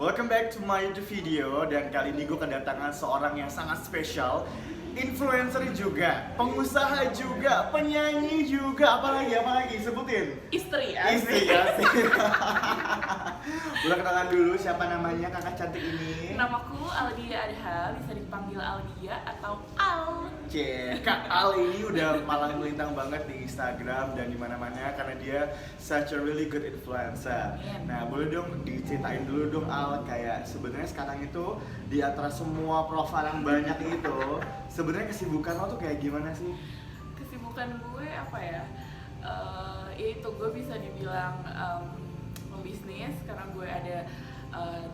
welcome back to my YouTube video. Dan kali ini gue kedatangan seorang yang sangat spesial, influencer juga, pengusaha juga, penyanyi juga, apalagi sebutin. Istri ya. Boleh kenalan dulu siapa namanya kakak cantik ini? Namaku Aldia Adha, bisa dipanggil Aldia atau Al. Kak Al ini udah malang melintang banget di Instagram dan di mana-mana karena dia such a really good influencer. Nah, boleh dong diceritain dulu dong Al, kayak sebenarnya sekarang itu di antara semua profil yang banyak itu, sebenarnya kesibukan lo tuh kayak gimana sih? Kesibukan gue apa ya? Itu gue bisa dibilang pembisnis karena gue ada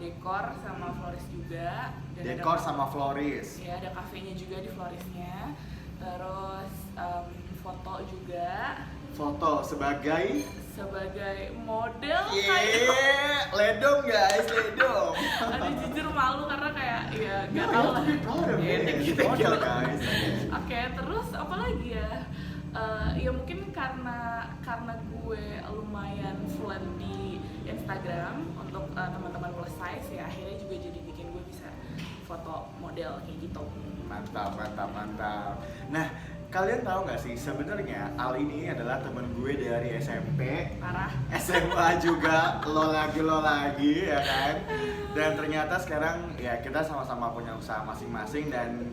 dekor sama florist juga. Dan Dekor sama florist. Ya, ada kafenya juga di florisnya. Terus foto juga. Foto sebagai model kayak ledong guys, ledong. Aduh jujur malu karena kayak ya nggak tahu lah. Model guys. Oke, terus apa lagi ya? Ya mungkin karena gue lumayan fluent di Instagram untuk teman-teman plus size ya, akhirnya juga jadi bikin gue bisa foto model kayak gitu. Mantap. Nah, kalian tahu nggak sih sebenarnya Al ini adalah teman gue dari SMP, Parah. SMA juga, lo lagi ya kan. Dan ternyata sekarang ya kita sama-sama punya usaha masing-masing dan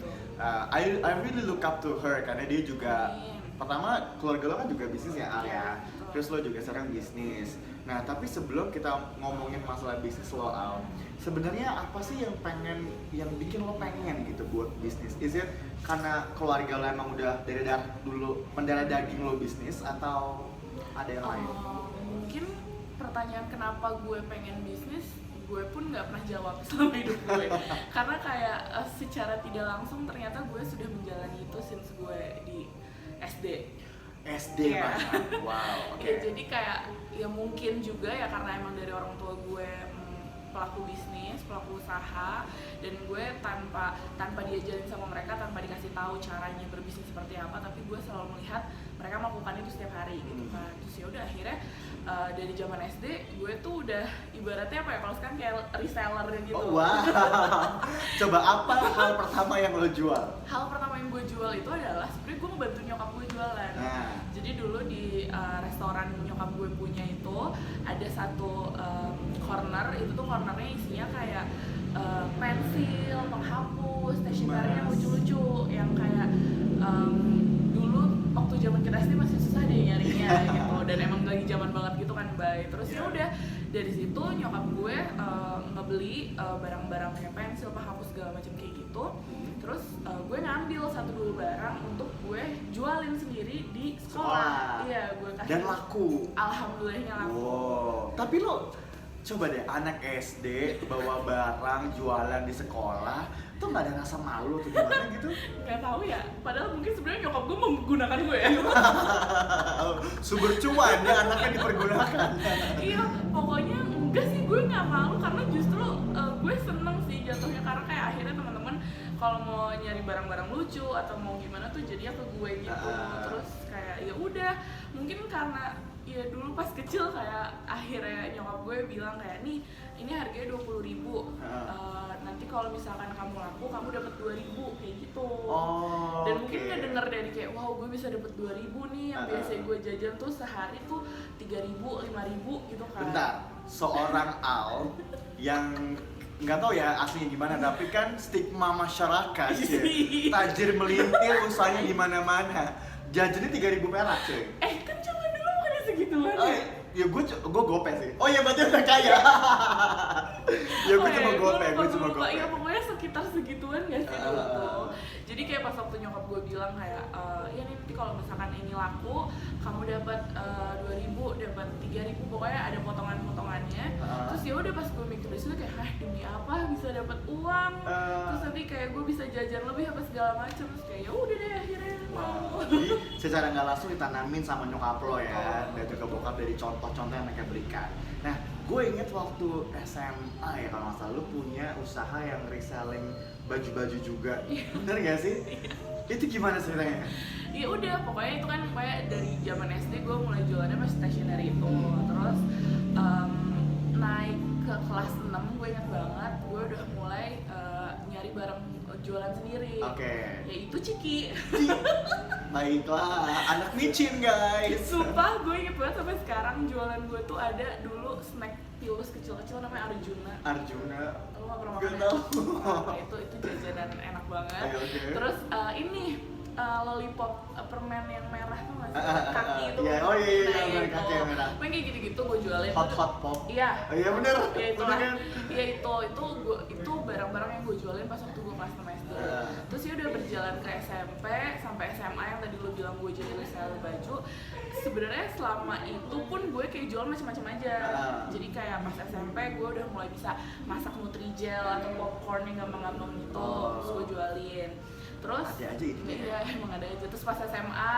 I really look up to her karena dia juga pertama keluarga lo kan juga bisnis ya Al ya. Terus lo juga sekarang bisnis. Nah, tapi sebelum kita ngomongin masalah bisnis lo Al, sebenarnya apa sih yang bikin lo pengen gitu buat bisnis? Is it karena keluarga lo emang udah dari dulu mendarah daging lo bisnis atau ada yang lain? Mungkin pertanyaan kenapa gue pengen bisnis, gue pun nggak pernah jawab selama hidup gue. Karena kayak secara tidak langsung ternyata gue sudah menjalani itu since gue di SD. Ya. Wow, oke. Ya, jadi kayak ya mungkin juga ya karena emang dari orang tua gue pelaku bisnis, pelaku usaha, dan gue tanpa diajarin sama mereka, tanpa dikasih tahu caranya berbisnis seperti apa, tapi gue selalu melihat mereka melakukan itu setiap hari gitu kan. Terus ya udah akhirnya dari zaman SD gue tuh udah ibaratnya apa ya, kalau sekarang kayak reseller gitu. Oh wow. Coba apa hal pertama yang lo jual? Hal pertama yang gue jual itu adalah sebenarnya gue ngebantu nyokap gue jualan. Jadi dulu di restoran nyokap gue punya itu ada satu corner, itu tuh cornernya isinya kayak pensil, penghapus, stationery yang lucu-lucu, yang kayak dulu waktu zaman kita SD masih susah deh nyarinya gitu, dan emang lagi zaman banget gitu kan Bay. Terus ya udah dari situ nyokap gue ngebeli barang-barang kayak pensil, penghapus segala macam kayak gitu. Terus gue ngambil 1-2 barang untuk gue jualin sendiri di sekolah. Iya, gue kasih. Dan laku. Alhamdulillahnya laku. Wow. Tapi lo coba deh anak SD bawa barang jualan di sekolah tuh nggak ada rasa malu atau gimana gitu? Gak tahu ya. Padahal mungkin sebenarnya nyokap gue menggunakan gue ya. Sumber cuan ya, anaknya dipergunakan. Iya, pokoknya enggak sih, gue nggak malu karena justru gue seneng sih jatuhnya, karena kayak akhirnya teman-teman kalau mau nyari barang-barang lucu atau mau gimana tuh jadinya ke gue gitu. Terus kayak ya udah, mungkin karena ya dulu pas kecil kayak akhirnya nyokap gue bilang kayak nih ini harganya 20.000, nanti kalau misalkan kamu laku kamu dapat 2.000 kayak gitu. Dan mungkin ngedenger dari kayak wow gue bisa dapat 2.000 nih, yang biasa gue jajan tuh sehari tuh 3.000, 5.000 gitu kan. Bentar, seorang Al yang nggak tahu ya aslinya gimana, tapi kan stigma masyarakat ya, tajir melintir usahanya di mana-mana, jajannya 3.000 perak cuy. Kan cuma dulu bukannya segituan ya? Ya gue gope sih. Oh iya berarti udah kaya. Ya gue cuma gope. Ya pokoknya sekitar segituan gak sih dulu tuh. Jadi kayak pas waktu nyokap gue bilang kayak ya nih nanti kalau misalkan ini laku kamu dapat 2.000, dapat 3.000, pokoknya ada potongan-potongannya. Terus ya udah pas gue mikir disitu kayak demi apa bisa dapat uang, terus nanti kayak gue bisa jajan lebih apa segala macam. Terus kayak ya udah deh akhirnya mau. Jadi secara nggak langsung ditanamin sama nyokap lo ya, dari ke bokap, dari contoh-contoh yang mereka berikan. Nah, gue inget waktu SMA ya kalau nggak salah, lu punya usaha yang reselling baju-baju juga. Bener nggak sih? Itu gimana ceritanya? Ya udah, pokoknya itu kan kayak dari zaman SD gue mulai jualannya pas stationery itu. Terus naik ke ke kelas 6 gue ingat banget, gue udah mulai nyari barang jualan sendiri. Yaitu ciki. Baiklah, anak micin guys. Sumpah gue inget banget sampai sekarang jualan gue tuh ada dulu snack Pilus kecil-kecil namanya Arjuna. Lo gak pernah makan ya? Nah, itu jajanan enak banget. Terus ini lollipop permen yang merah tuh nggak sih? Kaki itu. Oh iya, kaki yang merah. Kayak gitu-gitu gue jualin. Hot pop. Iya. Oh iya bener. Iya itu bener lah. kan? Iya itu barang-barang yang gue jualin pas waktu gue kelas 6 SD. Terus ya udah berjalan ke SMP sampai SMA yang tadi lo bilang gue jadi reseller baju. Sebenarnya selama itu pun gue kayak jual macam-macam aja. Jadi kayak pas SMP gue udah mulai bisa masak nutrijel atau popcorn yang gampang-gampang gitu. Terus gue jualin. Terus ada aja itu iya emang ada aja. Terus pas SMA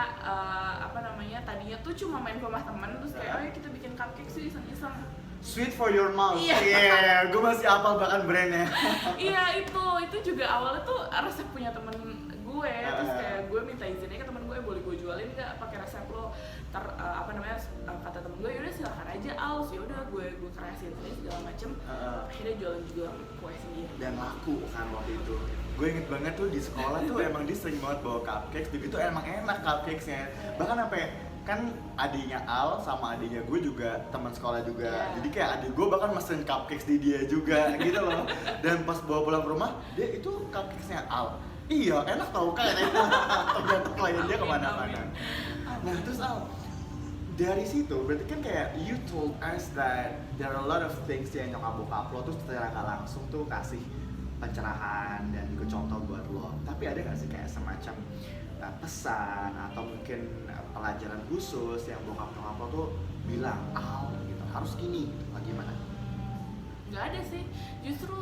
tadinya tuh cuma main ke rumah temen, terus kayak oh ya kita bikin cupcake sih iseng-iseng. Sweet for your mouth. Iya. Gue masih hafal bahkan brandnya. Iya itu juga awalnya tuh resep punya temen gue, terus kayak gue minta izinnya ke temen gue, boleh gue jualin nggak pakai resep lo. Kata temen gue yaudah silakan aja Al, sih udah gue kreasiin sendiri segala macem. Akhirnya jualan juga kue sendiri. Dan laku kan waktu itu. Gue inget banget tuh di sekolah tuh emang dia sering banget bawa cupcakes, begitu emang enak cupcakesnya. Bahkan sampai kan adiknya Al sama adiknya gue juga teman sekolah juga, jadi kayak adik gue bahkan mesen cupcakes di dia juga gitu loh. Dan pas bawa pulang ke rumah, dia itu cupcakesnya Al. Iya enak tau kan, tergantung klien dia kemana-mana. Nah terus Al, dari situ berarti kan kayak you told us that there are a lot of things yang nyokap bokap lo tuh secara nggak langsung tuh kasih pencerahan dan juga contoh buat lo. Tapi ada nggak sih kayak semacam pesan atau mungkin pelajaran khusus yang bokap nyokap lo tuh bilang gitu harus gini gitu, gimana? Nggak ada sih, justru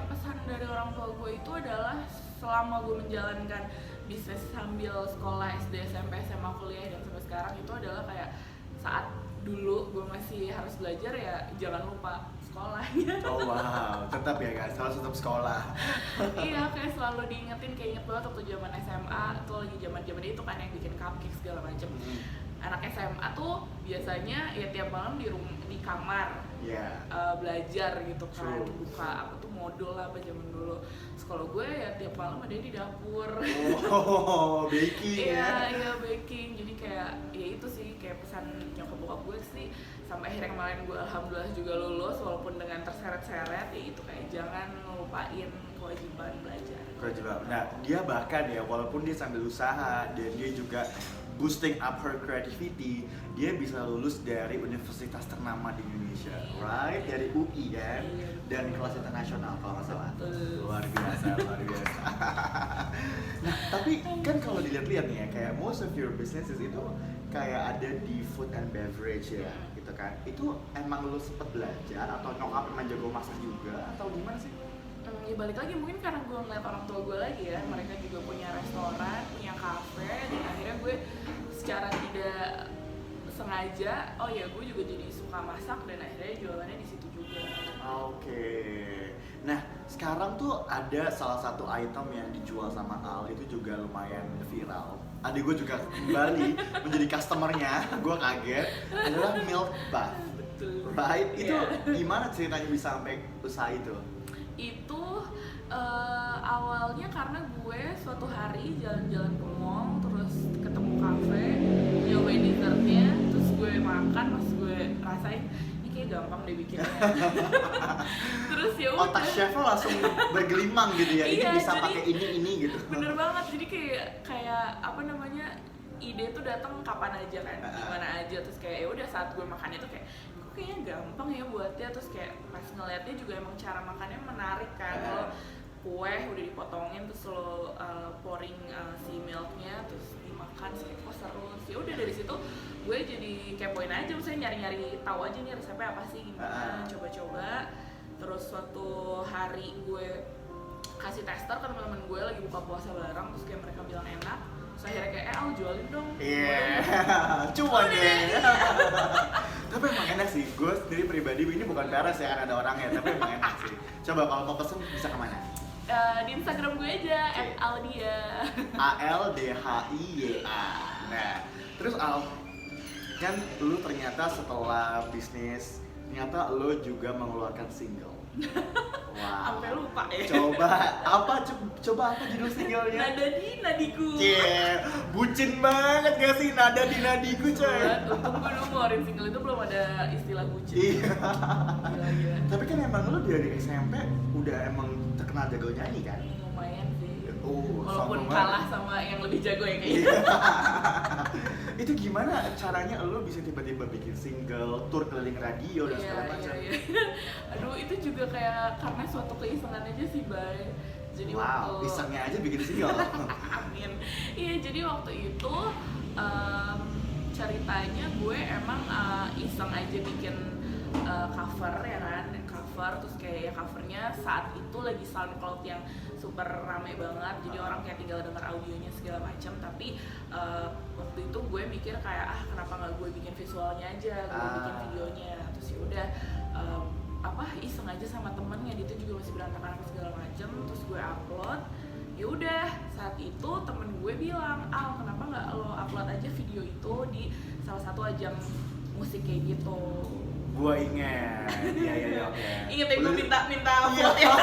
pesan dari orang tua gue itu adalah selama gue menjalankan bisnis sambil sekolah SD, SMP, SMA, kuliah dan sampai sekarang itu adalah kayak saat dulu gue masih harus belajar ya jangan lupa sekolahnya. Oh wow, tetap ya guys, harus tetap sekolah. Iya, kayak selalu diingetin, kayak inget banget waktu zaman SMA tuh lagi zaman itu kan yang bikin cupcake segala macem. Anak SMA tuh biasanya ya tiap malam di kamar belajar gitu kan. Buka apa tuh modul apa zaman dulu. Sekolah gue ya tiap malam ada di dapur. Oh, baking ya? Iya baking. Jadi kayak ya itu sih kayak pesan nyokap bokap gue sih. Sampai akhirnya kemarin gue alhamdulillah juga lulus walaupun dengan terseret-seret, ya itu kayak jangan lupain kewajiban belajar. Nah dia bahkan ya walaupun dia sambil usaha dan dia juga boosting up her creativity, dia bisa lulus dari universitas ternama di Indonesia, right? Dari UI kan, dan kelas internasional kalau nggak salah. Luar biasa. Nah tapi kan kalau dilihat-lihat nih ya, kayak most of your businesses itu kayak ada di food and beverage ya, gitu kan? Itu emang lu sempet belajar atau nyokap emang jago masak juga atau gimana sih? Ya balik lagi mungkin karena gue ngeliat orang tua gue lagi ya, mereka juga punya restoran, punya kafe, dan akhirnya gue secara tidak sengaja, oh ya gue juga jadi suka masak dan akhirnya jualannya di situ juga. Oke. Nah sekarang tuh ada salah satu item yang dijual sama Al itu juga lumayan viral. Adik gue juga kembali menjadi customernya, gue kaget, adalah milk bath. Betul. Right? Itu gimana ceritanya bisa sampai usaha itu? Itu awalnya karena gue suatu hari jalan-jalan ke mall, terus ketemu kafe, nyobain dessertnya, terus gue makan, pas gue rasain ini kayak gampang deh bikinnya. Terus ya udah. Otak chefnya langsung bergelimang gitu ya, ini bisa pakai ini gitu. Bener banget, jadi kayak apa namanya, ide tuh datang kapan aja kan, gimana aja, terus kayak ya udah saat gue makannya tuh kayak kayaknya gampang ya buatnya, terus kayak pas ngeliatnya juga emang cara makannya menarik kan. Lo kue udah dipotongin terus lo pouring si milknya terus dimakan, kayak kok seru sih. Udah dari situ gue jadi kepoin aja, misalnya nyari-nyari tahu aja nih resepnya apa sih, gimana, coba-coba. Terus suatu hari gue kasih tester ke teman-teman gue lagi buka puasa bareng, terus kayak mereka bilang enak. Terus akhirnya kayak Al jualin dong. Cuman deh. Tapi emang enak sih, gue sendiri pribadi, ini bukan peres ya kan ada orangnya, tapi emang enak sih. Coba kalau mau pesen bisa kemana? Di Instagram gue aja, @aldia. ALDHIYA. Nah, terus Al, kan lu ternyata setelah bisnis ternyata lo juga mengeluarkan single. Wow. Sampai lupa ya. Coba apa judul singlenya? Nada di nadiku. Bucin banget gak sih nada di nadiku coy. Untung gue dulu ngeluarin single itu belum ada istilah bucin. Iya. Gila. Tapi kan emang lo dari SMP udah emang terkenal jago nyanyi kan? Lumayan sih. sombong Walaupun banget. kalah sama yang lebih jago ya kayaknya. Iya. Itu gimana caranya lo bisa tiba-tiba bikin single, tour keliling radio dan segala macam? Iya. Aduh, itu juga kayak karena suatu keisengan aja sih, Bay. Jadi Wow, waktu isengnya aja bikin single. Amin. Iya, jadi waktu itu ceritanya gue emang iseng aja bikin cover ya kan, cover terus kayak ya covernya saat itu lagi SoundCloud yang super rame banget, jadi orang kayak tinggal denger audionya segala macam. Tapi waktu itu gue mikir kayak kenapa nggak gue bikin visualnya aja, gue bikin videonya. Terus ya udah iseng aja sama temennya, dia tuh juga masih berantakan apa segala macam. Terus gue upload. Ya udah, saat itu temen gue bilang, "Al, kenapa nggak lo upload aja video itu di salah satu ajang musik kayak gitu?" Gua inget, iya, oke. Ingat ya, gue minta Iya, vote ya.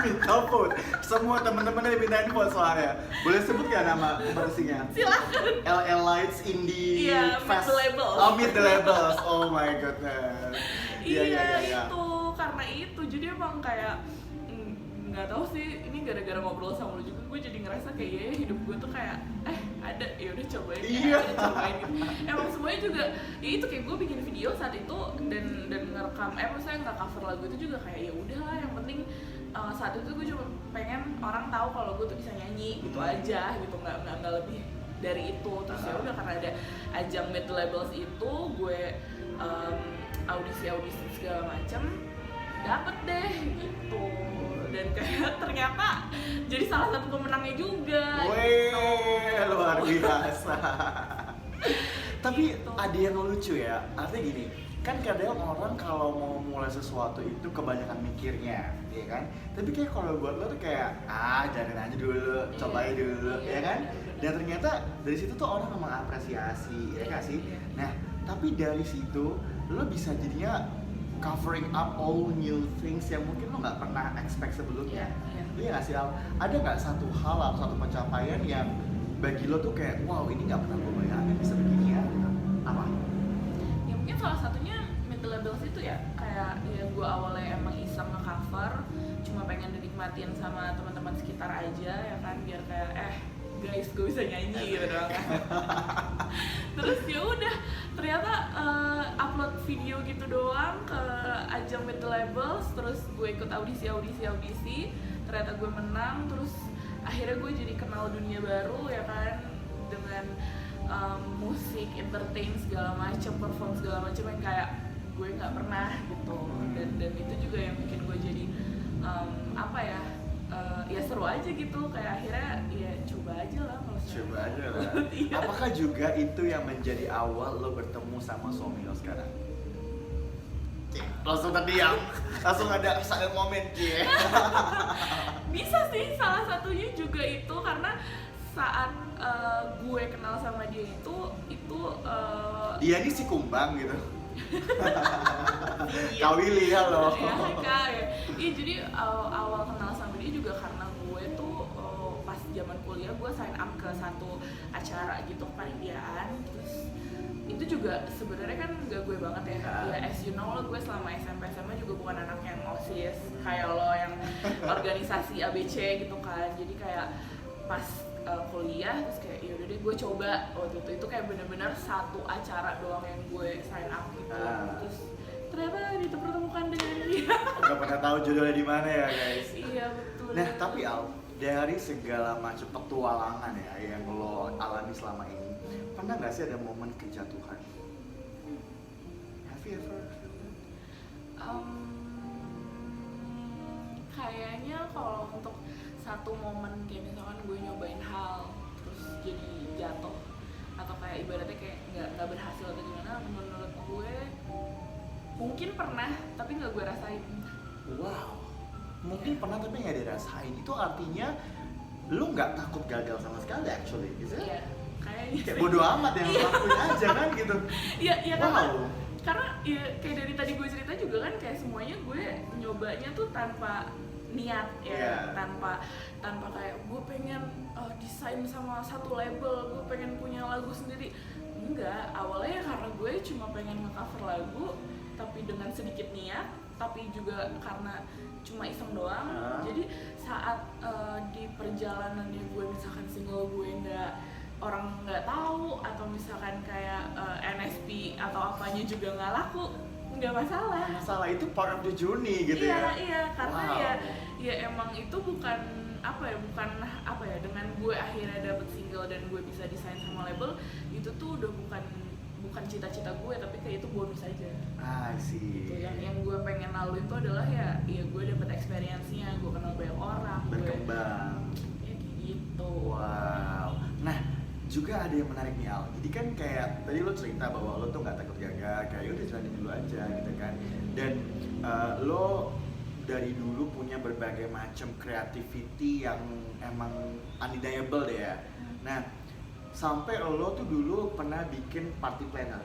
minta vote. Semua temen-temennya dimintain vote soalnya. Boleh sebut gak nama kompetisinya? Silakan. LL Lights Indie Iya, Fest. Meet the Labels. Oh, Meet the Labels. Oh my goodness. Iya. Itu karena itu jadi emang kayak nggak tahu sih, ini gara-gara ngobrol sama lu juga gue jadi ngerasa kayak ya hidup gue tuh kayak ada, ya udah cobain Iya. cobain gitu. Emang semuanya juga ya itu kayak gue bikin video saat itu dan ngerekam maksudnya nggak cover lagu itu juga kayak ya udahlah, yang penting saat itu gue cuma pengen orang tahu kalau gue tuh bisa nyanyi gitu aja gitu, nggak lebih dari itu. Terus ya udah karena ada ajang Meet the Labels itu, gue audisi segala macam dapet deh gitu, dan kayak ternyata jadi salah satu pemenangnya juga. Wih, luar biasa. Tapi Gitu. ada yang lucu ya, artinya gini, kan kadang orang kalau mau mulai sesuatu itu kebanyakan mikirnya, ya kan? Tapi kayak kalau buat lo tuh kayak, jalanin aja dulu, cobain dulu, ya kan? Dan ternyata dari situ tuh orang mengapresiasi, ya kan sih? Iya. Nah, tapi dari situ lo bisa jadinya covering up all new things yang mungkin lo nggak pernah expect sebelumnya. Iya nggak sih, Al? Ada nggak satu hal atau satu pencapaian yang bagi lo tuh kayak, wow ini nggak pernah gue bayangin bisa begini ya? Apa? Ya mungkin salah satunya Meet the Labels itu ya, kayak ya gue awalnya emang iseng nge-cover, cuma pengen dinikmatin sama teman-teman sekitar aja ya kan, biar kayak guys gue bisa nyanyi gitu doang kan. Terus ya udah ternyata upload video gitu doang ke ajang Meet the Labels, terus gue ikut audisi, ternyata gue menang, terus akhirnya gue jadi kenal dunia baru ya kan, dengan musik, entertain segala macam, perform segala macam yang kayak gue nggak pernah gitu. Dan itu juga yang bikin gue jadi ya seru aja gitu, kayak akhirnya ya coba aja lah kalau Coba aja lah. Iya. Apakah juga itu yang menjadi awal lo bertemu sama suami lo sekarang? Langsung terdiam, langsung ada silent moment Cie. Bisa sih, salah satunya juga itu karena saat gue kenal sama dia itu Dia ini si kumbang gitu. Kak Willy halo. ya Kak ya. Iya, jadi awal kenal sama dia juga karena gue tuh pas zaman kuliah gue sign up ke satu acara gitu, kepanitiaan. Terus itu juga sebenarnya kan gak gue banget ya. Ya as you know lo, gue selama SMP SMA juga bukan anak yang OSIS kayak lo yang organisasi ABC gitu kan. Jadi kayak pas kuliah terus kayak yaudah deh gue coba waktu itu kayak bener-bener satu acara doang yang gue sign up gitu. Terus ternyata dipertemukan dengan dia. Gak pernah tahu jodohnya di mana ya guys. Iya betul. Nah tapi Al, dari segala macam petualangan ya yang lo alami selama ini, pernah nggak sih ada momen kejatuhan? Have you ever feel that? Kayaknya kalau untuk satu momen kayak misalkan gue nyobain hal terus jadi jatuh atau kayak ibaratnya kayak nggak berhasil atau gimana, menurut gue mungkin pernah tapi nggak gue rasain. Wow, mungkin pernah tapi nggak dirasain. Itu artinya lu nggak takut gagal sama sekali actually, gitu ya? Iya, kayaknya Kayak bodo amat yang lakuin aja kan gitu. Iya Wow. karena ya kayak dari tadi gue cerita juga kan, kayak semuanya gue nyobanya tuh tanpa niat ya, tanpa kayak gue pengen desain sama satu label, gue pengen punya lagu sendiri. Enggak, awalnya ya karena gue cuma pengen nge-cover lagu tapi dengan sedikit niat, tapi juga karena cuma iseng doang. Jadi saat di perjalanannya gue, misalkan single gue orang nggak tahu, atau misalkan kayak NSP atau apanya juga nggak laku, nggak masalah, itu part of the journey gitu ya. Iya, karena ya emang itu bukan apa ya, dengan gue akhirnya dapet single dan gue bisa desain sama label, itu tuh udah bukan cita-cita gue, tapi kayak itu bonus aja. Sih. Gitu. Yang gue pengen lalu itu adalah ya gue dapet experience-nya, gue kenal banyak orang, berkembang. Ya kayak gitu. Wow. Nah, juga ada yang menarik nih Al. Jadi kan kayak tadi lo cerita bahwa lo tuh nggak takut gagal, kayak udah jalanin dulu aja gitu kan. Dan lo dari dulu punya berbagai macam creativity yang emang undeniable deh ya. Nah, sampai lo tuh dulu pernah bikin party planner.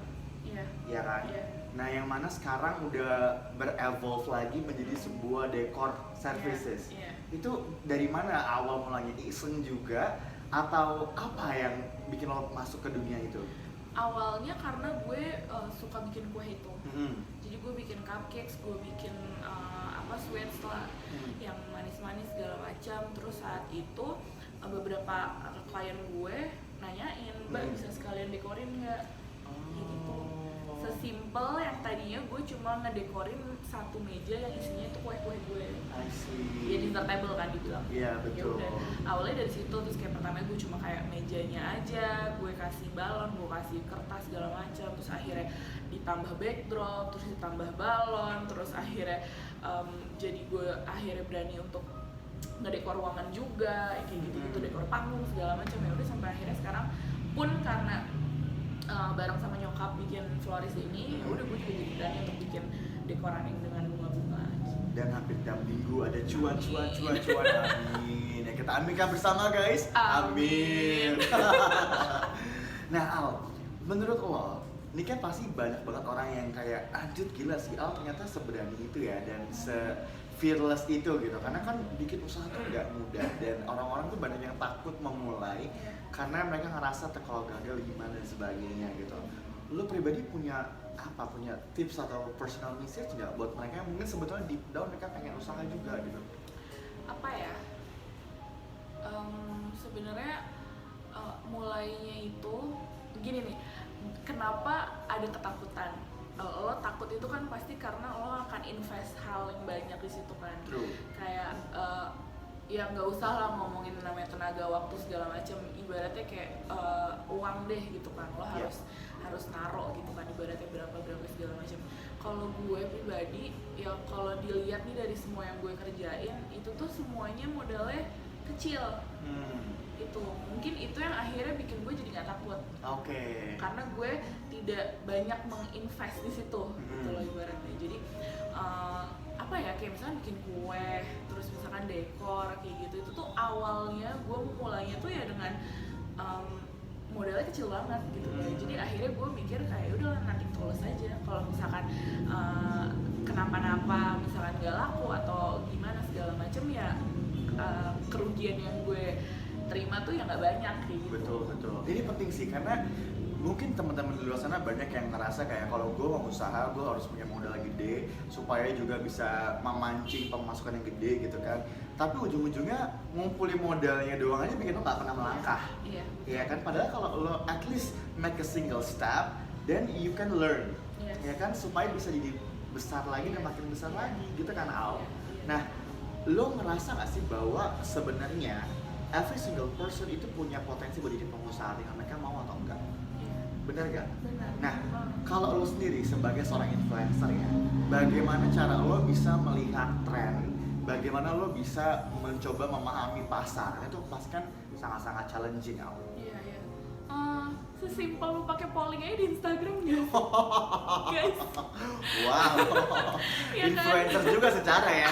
Iya kan? Nah, yang mana sekarang udah berevolve lagi menjadi sebuah decor services. Itu dari mana awal mulanya? Iseng juga atau apa yang bikin lo masuk ke dunia itu? Awalnya karena gue suka bikin kue itu. Jadi gue bikin cupcakes, gue bikin sweets lah, yang manis-manis segala macam. Terus saat itu beberapa klien gue nanyain, Mbak bisa sekalian dekorin nggak? Gitu. Sesimpel yang tadinya gue cuma ngedekorin satu meja yang isinya itu kue-kue gue. Ya dessert table kan dibilang. Iya betul. Yaudah, awalnya dari situ, terus kayak pertama gue cuma kayak mejanya aja, gue kasih balon, gue kasih kertas segala macam, terus akhirnya ditambah backdrop, terus ditambah balon, terus akhirnya jadi gue akhirnya berani untuk ngedekor ruangan juga, kayak gitu-gitu, dekor panggung segala macam. Ya udah sampai akhirnya sekarang pun karena bareng sama nyokap bikin floris ini, ya udah gue juga jadi berani untuk bikin dekoran yang dengan bunga-bunga. Dan hampir tiap minggu ada cuan. Amin. Ya kita aminkan bersama guys. Amin. Nah Al, menurut lo, ini kan pasti banyak banget orang yang kayak anjir gila sih Al ternyata seberani itu ya, dan fearless itu gitu, karena kan bikin usaha tuh nggak mudah dan orang-orang tuh banyak yang takut memulai karena mereka ngerasa kalau gagal gimana dan sebagainya gitu. Lo pribadi punya tips atau personal message nggak buat mereka yang mungkin sebetulnya deep down mereka pengen usaha juga gitu? Apa ya? Sebenarnya mulainya itu gini nih, kenapa ada ketakutan? Lo takut itu kan pasti karena lo akan invest hal yang banyak di situ kan. True. Kayak ya nggak usah lah ngomongin namanya tenaga waktu segala macam, ibaratnya kayak uang deh gitu kan, lo harus naro gitu kan, ibaratnya berapa segala macam. Kalau gue pribadi ya kalau dilihat nih dari semua yang gue kerjain itu tuh semuanya modalnya kecil. Itu mungkin itu yang akhirnya bikin gue jadi nggak takut. Karena gue tidak banyak menginvest di situ gitu loh ibaratnya. Jadi apa ya, kayak misalnya bikin kue, terus misalkan dekor kayak gitu, itu tuh awalnya gue mulainya tuh ya dengan modalnya kecil banget gitu loh. Jadi akhirnya gue mikir kayak udah nanti tulus aja, kalau misalkan kenapa-napa misalkan gak laku atau gimana segala macem ya kerugian yang gue terima tuh ya nggak banyak kayak gitu. Betul. Ini penting sih karena mungkin teman-teman di luar sana banyak yang ngerasa kayak kalau gue mau usaha gue harus punya modal gede supaya juga bisa memancing pemasukan yang gede gitu kan. Tapi ujung-ujungnya ngumpulin modalnya doang aja bikin lo nggak pernah melangkah. Iya kan. Padahal kalau lo at least make a single step, then you can learn. Ya kan, supaya bisa jadi besar lagi dan makin besar lagi gitu kan Al. Nah, lo ngerasa nggak sih bahwa sebenarnya every single person itu punya potensi buat jadi pengusaha dengan mereka mau atau enggak? Benar gak? Benar. Nah, kalau lo sendiri sebagai seorang influencer ya, bagaimana cara lo bisa melihat tren, bagaimana lo bisa mencoba memahami pasar? Itu pasti kan sangat-sangat challenging Al. Iya. Sesimpel lo pakai polling aja di Instagram guys. Wow. Influencer kan? Juga secara ya.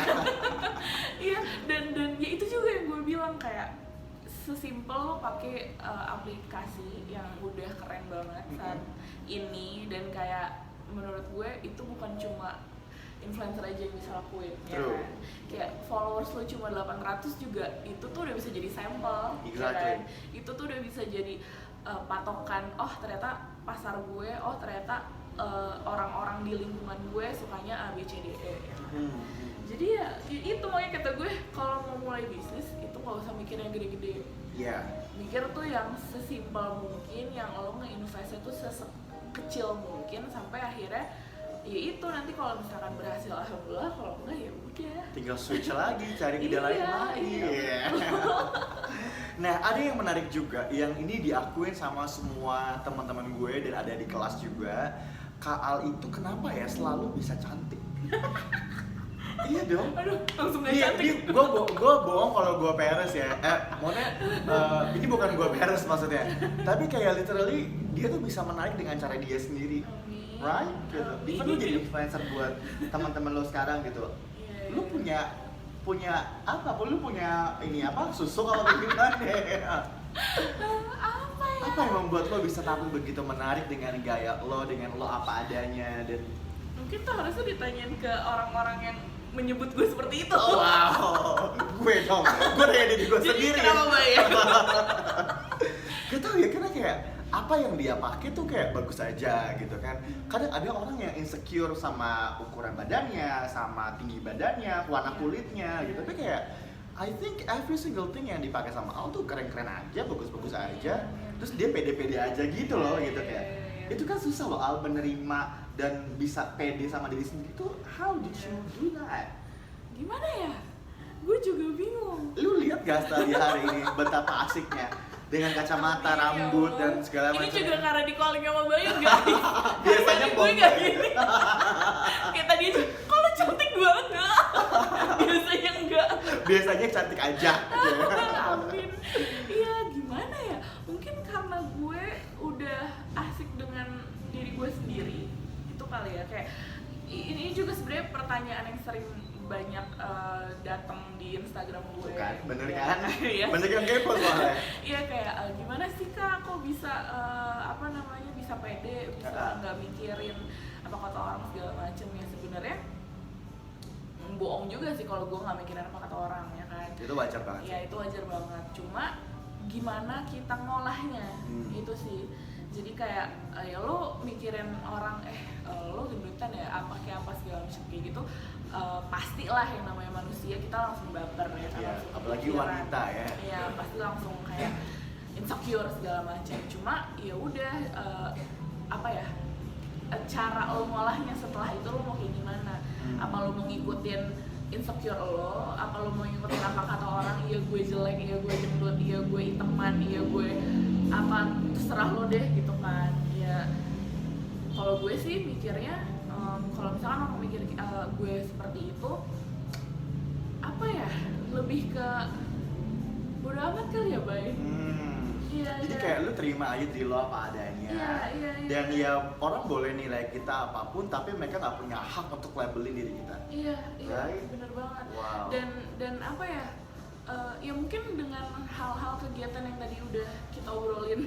Iya, dan ya itu juga yang gue bilang, kayak sesimpel lo pakai aplikasi yang udah keren banget saat ini, dan kayak menurut gue itu bukan cuma influencer aja yang bisa lakuin. Ya True. kan? Kayak followers lo cuma 800 juga itu tuh udah bisa jadi sampel. Exactly. Ya kan? Itu tuh udah bisa jadi patokan, oh ternyata pasar gue, oh ternyata orang-orang di lingkungan gue sukanya A, B, C, D, E. Ya kan? Jadi ya itu makanya kata gue kalau mau mulai bisnis itu nggak usah mikir yang gede-gede. Iya. Mikir tuh yang sesimpel mungkin, yang lo nge-investnya tuh sekecil mungkin sampai akhirnya ya itu nanti kalau misalkan berhasil alhamdulillah, kalau enggak ya udah. Tinggal switch lagi, cari ide lain lagi. Iya. Nah, ada yang menarik juga, yang ini diakuin sama semua teman-teman gue dan ada di kelas juga. Kak Al itu kenapa ya selalu bisa cantik? Iya dong. Aduh, langsung gak cantik. Gue bohong kalau gue peres ya. Maksudnya ini bukan gue peres maksudnya. Tapi kayak literally dia tuh bisa menarik dengan cara dia sendiri. Right? Gitu. Even lu jadi influencer buat teman-teman lo sekarang gitu. Lu punya apa? Lu punya ini apa? Susu kalau gimana? Apa yang membuat lo bisa tampil begitu menarik dengan gaya lo, dengan lo apa adanya dan mungkin tuh harusnya ditanyain ke orang-orang yang menyebut gue seperti itu. wow, gue dong, gue tanya diri gue sendiri. Jadi kenapa bayar? Gak tau ya, karena kayak apa yang dia pakai tuh kayak bagus aja gitu kan. Kadang ada orang yang insecure sama ukuran badannya, sama tinggi badannya, warna kulitnya gitu. Tapi kayak I think every single thing yang dipakai sama Al tuh keren-keren aja, bagus-bagus aja. Terus dia pede-pede aja gitu loh gitu kayak. Itu kan susah loh Al menerima dan bisa pede sama diri sendiri tuh. How did you do that? Gimana ya? Gue juga bingung. Lu lihat gak setelah di hari ini betapa asiknya dengan kacamata, rambut dan segala macam. Ini juga karena di calling sama Bayu guys. Biasanya gue gak gini. Kayak tadi aja, kok lu cantik banget gak? Biasanya enggak. Biasanya cantik aja. Amin. Iya gimana ya? Mungkin karena gue udah asik dengan diri gue sendiri. Itu kali ya, kayak ini juga sebenarnya pertanyaan yang sering banyak datang di Instagram gue. Bukan, bener ya, kan? Iya. Bener kan kepo soalnya. Iya kayak gimana sih kak, kok bisa apa namanya bisa pede, bisa nggak mikirin apa kata orang segala macem ya. Sebenarnya bohong juga sih kalau gue nggak mikirin apa kata orang ya kan. Itu wajar banget. Ya itu wajar banget. Cuma gimana kita ngolahnya itu sih. Jadi kayak ya lo mikirin orang lo gendutan ya apa kayak apa segala macam kayak gitu, pastilah yang namanya manusia kita langsung baper ya kan. Ya, Langsung apalagi kepikiran. wanita ya. Iya pasti langsung kayak insecure segala macam. Cuma ya udah apa ya, cara lo ngolahnya setelah itu lo mau kayak gimana? Apa lo mau ngikutin insecure lo? Apa lo mau ngikutin apa kata orang? Iya gue jelek, iya gue gendut, iya gue iteman, iya gue apa, terserah lo deh gitu kan. Ya kalau gue sih mikirnya kalau misalkan orang mikir gue seperti itu apa ya, lebih ke bodo amat kali ya Bay. Iya, jadi iya. kayak lu terima aja diri lo apa adanya. Iya. Dan ya orang boleh nilai kita apapun, tapi mereka nggak punya hak untuk labelin diri kita. Iya, Right? bener banget. Wow. Dan apa ya? Ya mungkin dengan hal-hal kegiatan yang tadi udah kita obrolin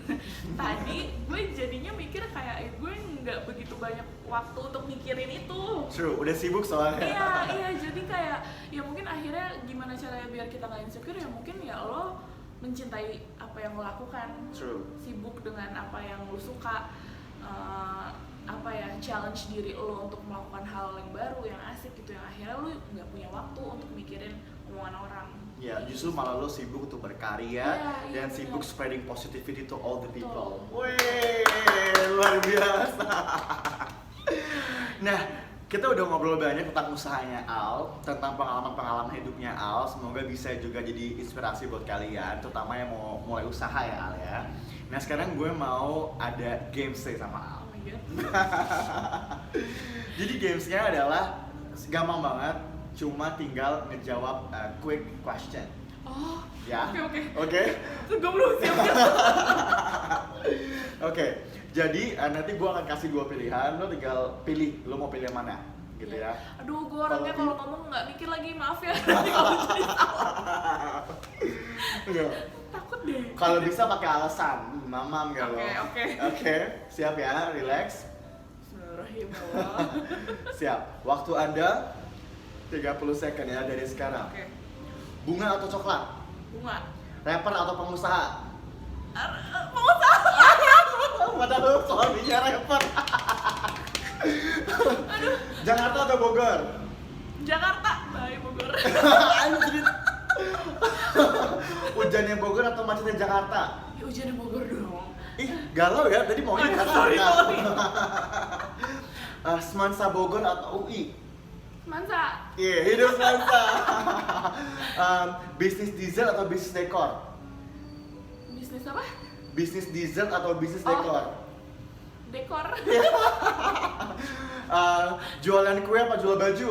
tadi, gue jadinya mikir kayak gue nggak begitu banyak waktu untuk mikirin itu. True, udah sibuk soalnya. Iya, jadi kayak ya mungkin akhirnya gimana caranya biar kita nggak insecure ya mungkin ya lo mencintai apa yang lo lakukan. True. Sibuk dengan apa yang lo suka. Apa ya, challenge diri lo untuk melakukan hal yang baru, yang asik gitu, yang akhirnya lo nggak punya waktu untuk mikirin omongan orang. Ya, justru malah lo sibuk untuk berkarya dan sibuk spreading positivity to all the people. Wih, luar biasa. Nah, kita udah ngobrol banyak tentang usahanya Al, tentang pengalaman-pengalaman hidupnya Al. Semoga bisa juga jadi inspirasi buat kalian, terutama yang mau mulai usaha ya Al ya. Nah, sekarang gue mau ada games sama Al. Jadi gamesnya adalah gampang banget, cuma tinggal ngejawab quick question. Oh, ya. Oke. Gue belum siap. Oke, jadi nanti gue akan kasih 2 pilihan, lo tinggal pilih, lo mau pilih yang mana, gitu ya. Aduh, gue orangnya kalau ngomong nggak mikir lagi, maaf ya. Nanti kalau jadi salah. Takut deh. Kalau bisa pakai alasan, mamam gak lo? Oke. Oke, siap ya, relax. Astagfirullah. Siap. Waktu Anda 30 second ya dari sekarang. Oke. Bunga atau coklat? Bunga. Rapper atau pengusaha? Pengusaha. Padahal suaminya rapper. Jakarta atau Bogor? Jakarta. Bye Bogor. Anjir. Hujannya Bogor atau macetnya Jakarta? Ya hujannya Bogor dong. Ih, galau ya, tadi mau ini Sorry. Semansa Bogor atau UI? Mansa. Iya, hidup Semansa. Bisnis diesel atau bisnis dekor? Bisnis apa? Bisnis diesel atau bisnis Oh. dekor? Dekor. Jualan kue apa jual baju?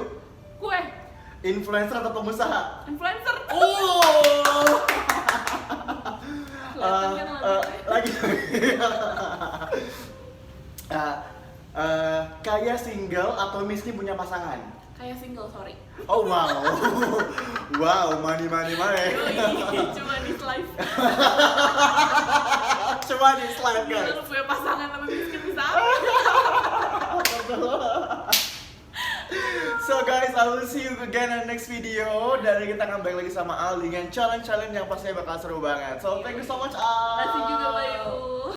Kue. Influencer atau pengusaha? Influencer. Oh. Kelihatan kan Lagi. Kaya single atau miskin punya pasangan? Kayak single, sorry. Oh wow. Wow, money. Yoi, cuma di live. Cuma di slide guys. Kalau punya pasangan sama miskin bisa apa? So guys, I will see you again in the next video. Dan kita akan balik lagi sama Al dengan challenge yang pastinya bakal seru banget. So thank you so much Al. Masih juga Bayu.